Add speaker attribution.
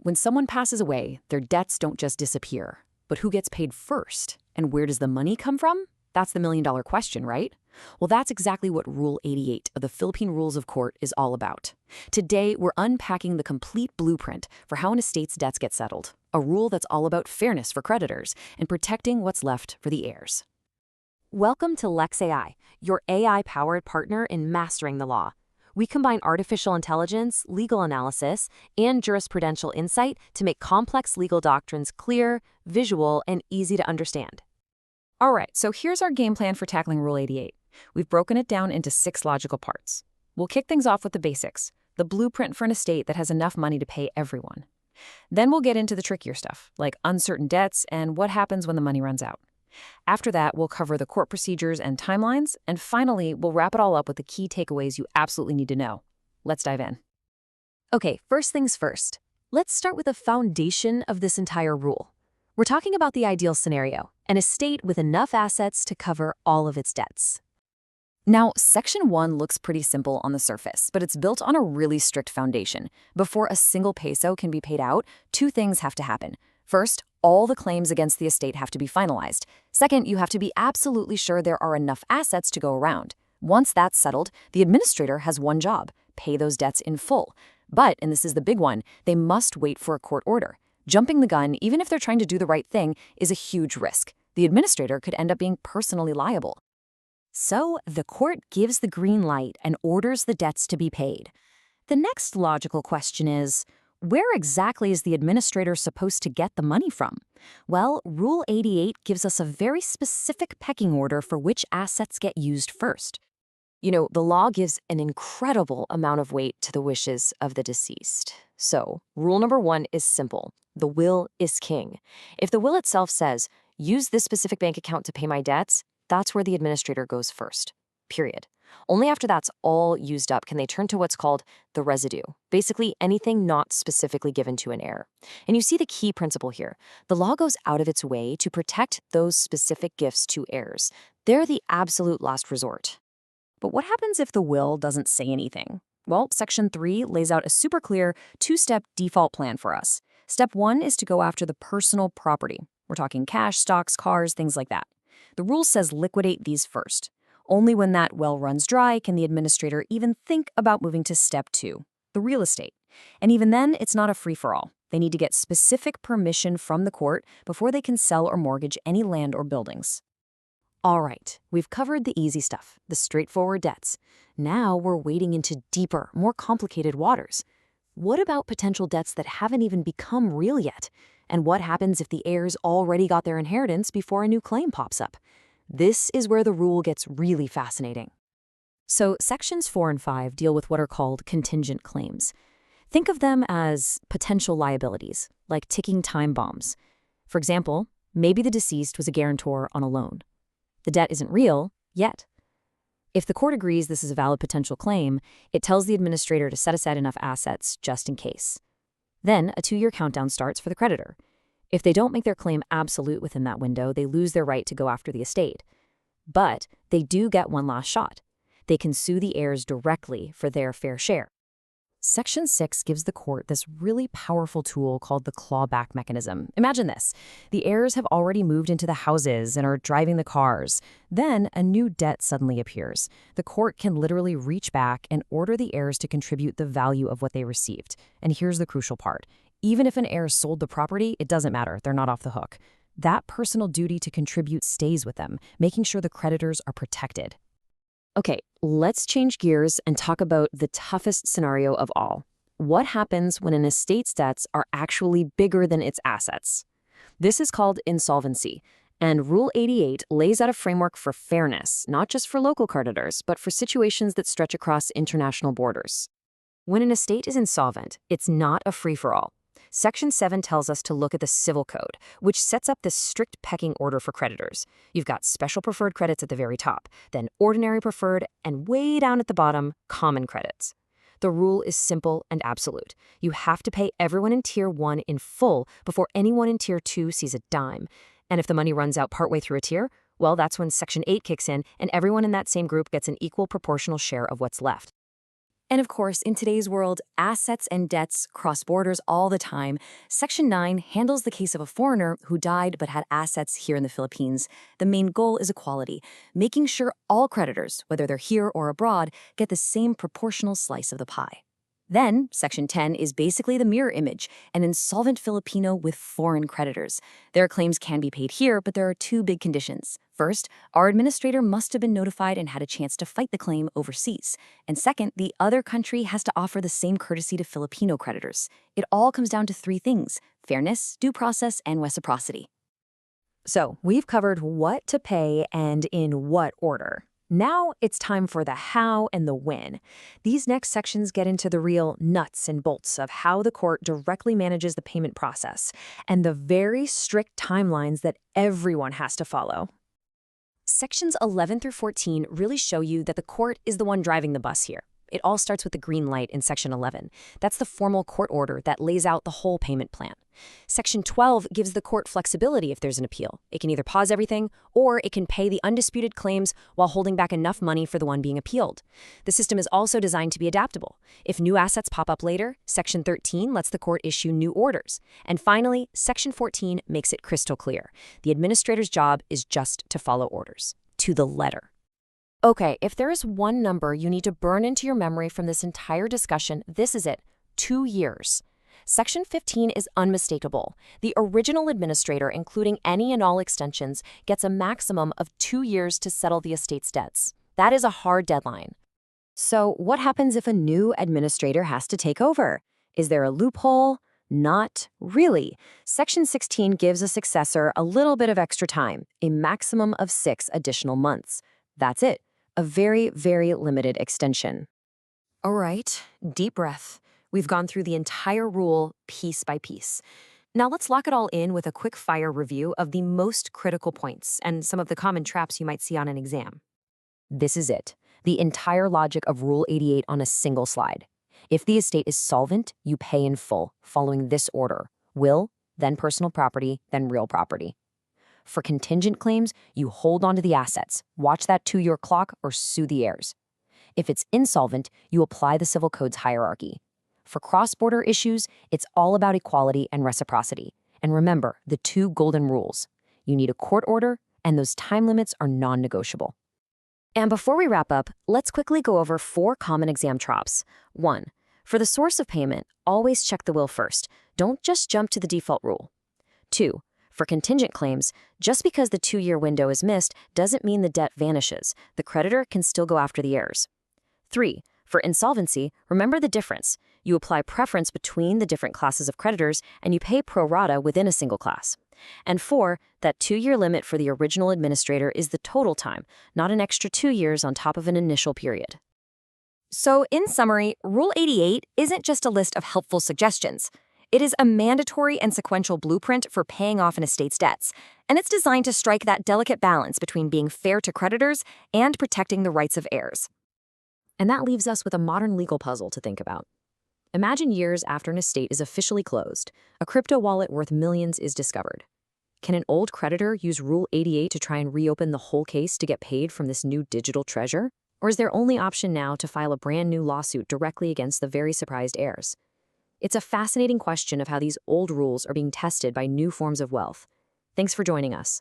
Speaker 1: When someone passes away, their debts don't just disappear. But who gets paid first? And where does the money come from? That's the million-dollar question, right? Well, that's exactly what Rule 88 of the Philippine Rules of Court is all about. Today, we're unpacking the complete blueprint for how an estate's debts get settled, a rule that's all about fairness for creditors and protecting what's left for the heirs.
Speaker 2: Welcome to LexAI, your AI-powered partner in mastering the law. We combine artificial intelligence, legal analysis, and jurisprudential insight to make complex legal doctrines clear, visual, and easy to understand.
Speaker 1: All right, so here's our game plan for tackling Rule 88. We've broken it down into 6 logical parts. We'll kick things off with the basics, the blueprint for an estate that has enough money to pay everyone. Then we'll get into the trickier stuff, like uncertain debts and what happens when the money runs out. After that, we'll cover the court procedures and timelines, and finally, we'll wrap it all up with the key takeaways you absolutely need to know. Let's dive in.
Speaker 2: Okay, first things first. Let's start with the foundation of this entire rule. We're talking about the ideal scenario, an estate with enough assets to cover all of its debts.
Speaker 1: Now, Section 1 looks pretty simple on the surface, but it's built on a really strict foundation. Before a single peso can be paid out, 2 things have to happen. First, all the claims against the estate have to be finalized. Second, you have to be absolutely sure there are enough assets to go around. Once that's settled, the administrator has one job: pay those debts in full. But, and this is the big one, they must wait for a court order. Jumping the gun, even if they're trying to do the right thing, is a huge risk. The administrator could end up being personally liable.
Speaker 2: So, the court gives the green light and orders the debts to be paid. The next logical question is, where exactly is the administrator supposed to get the money from? Well, Rule 88 gives us a very specific pecking order for which assets get used first. You know, the law gives an incredible amount of weight to the wishes of the deceased. So, rule number 1 is simple. The will is king. If the will itself says, use this specific bank account to pay my debts, that's where the administrator goes first. Period. Only after that's all used up can they turn to what's called the residue, basically anything not specifically given to an heir. And you see the key principle here. The law goes out of its way to protect those specific gifts to heirs. They're the absolute last resort.
Speaker 1: But what happens if the will doesn't say anything? Well, Section 3 lays out a super clear 2-step default plan for us. Step 1 is to go after the personal property. We're talking cash, stocks, cars, things like that. The rule says liquidate these first. Only when that well runs dry can the administrator even think about moving to Step 2, the real estate. And even then, it's not a free-for-all. They need to get specific permission from the court before they can sell or mortgage any land or buildings.
Speaker 2: All right, we've covered the easy stuff, the straightforward debts. Now we're wading into deeper, more complicated waters. What about potential debts that haven't even become real yet? And what happens if the heirs already got their inheritance before a new claim pops up? This is where the rule gets really fascinating. So Sections 4 and 5 deal with what are called contingent claims. Think of them as potential liabilities, like ticking time bombs. For example, maybe the deceased was a guarantor on a loan. The debt isn't real yet. If the court agrees this is a valid potential claim, it tells the administrator to set aside enough assets just in case. Then a 2-year countdown starts for the creditor. If they don't make their claim absolute within that window, they lose their right to go after the estate. But they do get one last shot. They can sue the heirs directly for their fair share. Section 6 gives the court this really powerful tool called the clawback mechanism. Imagine this. The heirs have already moved into the houses and are driving the cars. Then a new debt suddenly appears. The court can literally reach back and order the heirs to contribute the value of what they received. And here's the crucial part. Even if an heir sold the property, it doesn't matter. They're not off the hook. That personal duty to contribute stays with them, making sure the creditors are protected. Okay, let's change gears and talk about the toughest scenario of all. What happens when an estate's debts are actually bigger than its assets? This is called insolvency, and Rule 88 lays out a framework for fairness, not just for local creditors, but for situations that stretch across international borders. When an estate is insolvent, it's not a free-for-all. Section 7 tells us to look at the Civil Code, which sets up this strict pecking order for creditors. You've got special preferred credits at the very top, then ordinary preferred, and way down at the bottom, common credits. The rule is simple and absolute. You have to pay everyone in Tier 1 in full before anyone in Tier 2 sees a dime. And if the money runs out partway through a tier, well, that's when Section 8 kicks in and everyone in that same group gets an equal proportional share of what's left.
Speaker 1: And of course, in today's world, assets and debts cross borders all the time. Section 9 handles the case of a foreigner who died but had assets here in the Philippines. The main goal is equality, making sure all creditors, whether they're here or abroad, get the same proportional slice of the pie. Then, Section 10 is basically the mirror image, an insolvent Filipino with foreign creditors. Their claims can be paid here, but there are two big conditions. First, our administrator must have been notified and had a chance to fight the claim overseas. And second, the other country has to offer the same courtesy to Filipino creditors. It all comes down to three things: fairness, due process, and reciprocity.
Speaker 2: So, we've covered what to pay and in what order. Now it's time for the how and the when. These next sections get into the real nuts and bolts of how the court directly manages the payment process and the very strict timelines that everyone has to follow. Sections 11 through 14 really show you that the court is the one driving the bus here. It all starts with the green light in Section 11. That's the formal court order that lays out the whole payment plan. Section 12 gives the court flexibility if there's an appeal. It can either pause everything, or it can pay the undisputed claims while holding back enough money for the one being appealed. The system is also designed to be adaptable. If new assets pop up later, Section 13 lets the court issue new orders. And finally, Section 14 makes it crystal clear. The administrator's job is just to follow orders, to the letter. Okay, if there is one number you need to burn into your memory from this entire discussion, this is it: 2 years. Section 15 is unmistakable. The original administrator, including any and all extensions, gets a maximum of 2 years to settle the estate's debts. That is a hard deadline. So, what happens if a new administrator has to take over? Is there a loophole? Not really. Section 16 gives a successor a little bit of extra time, a maximum of 6 additional months. That's it. A very, very limited extension. All right, deep breath. We've gone through the entire rule piece by piece. Now let's lock it all in with a quick fire review of the most critical points and some of the common traps you might see on an exam. This is it, the entire logic of Rule 88 on a single slide. If the estate is solvent, you pay in full, following this order: will, then personal property, then real property. For contingent claims, you hold on to the assets, watch that 2-year clock, or sue the heirs. If it's insolvent, you apply the Civil Code's hierarchy. For cross-border issues, it's all about equality and reciprocity. And remember, the 2 golden rules. You need a court order, and those time limits are non-negotiable. And before we wrap up, let's quickly go over 4 common exam tropes. 1. For the source of payment, always check the will first. Don't just jump to the default rule. 2. For contingent claims, just because the 2-year window is missed doesn't mean the debt vanishes. The creditor can still go after the heirs. 3. For insolvency, remember the difference. You apply preference between the different classes of creditors, and you pay pro rata within a single class. And 4, that 2-year limit for the original administrator is the total time, not an extra 2 years on top of an initial period. So, in summary, Rule 88 isn't just a list of helpful suggestions. It is a mandatory and sequential blueprint for paying off an estate's debts, and it's designed to strike that delicate balance between being fair to creditors and protecting the rights of heirs. And that leaves us with a modern legal puzzle to think about. Imagine years after an estate is officially closed, a crypto wallet worth millions is discovered. Can an old creditor use Rule 88 to try and reopen the whole case to get paid from this new digital treasure? Or is their only option now to file a brand new lawsuit directly against the very surprised heirs? It's a fascinating question of how these old rules are being tested by new forms of wealth. Thanks for joining us.